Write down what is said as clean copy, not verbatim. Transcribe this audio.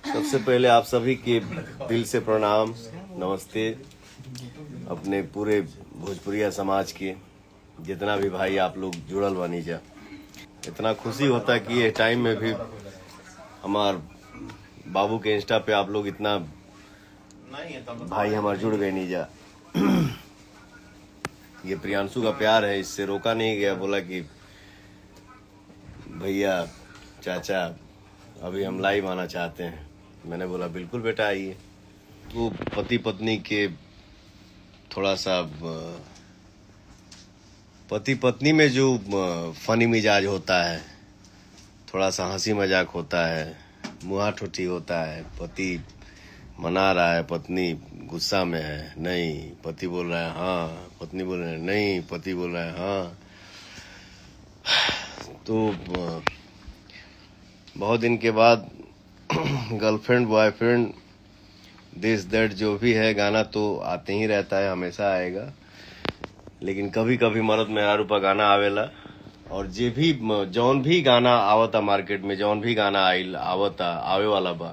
सबसे पहले आप सभी के दिल से प्रणाम, नमस्ते। अपने पूरे भोजपुरिया समाज के जितना भी भाई आप लोग जुड़ल बानी जा, इतना खुशी होता है कि ये टाइम में भी हमार बाबू के इंस्टा पे आप लोग इतना भाई हमार जुड़ गए नहीं जा। ये प्रियांशु का प्यार है, इससे रोका नहीं गया। बोला कि भैया चाचा अभी हम लाइव आना चाहते हैं। मैंने बोला बिल्कुल बेटा आइए। वो पति पत्नी के थोड़ा सा पति पत्नी में जो फनी मिजाज होता है, थोड़ा सा हंसी मजाक होता है, मुहा ठुठी होता है। पति मना रहा है, पत्नी गुस्सा में है, नहीं। पति बोल रहा है हाँ, पत्नी बोल रही है नहीं, पति बोल रहा है हाँ। तो बहुत दिन के बाद गर्लफ्रेंड बॉयफ्रेंड दिस दैट जो भी है गाना तो आते ही रहता है, हमेशा आएगा। लेकिन कभी कभी मर्द मेहरारू पर गाना आवेला, और जे भी जौन भी गाना आवता मार्केट में, जौन भी गाना आवता आवे वाला बा,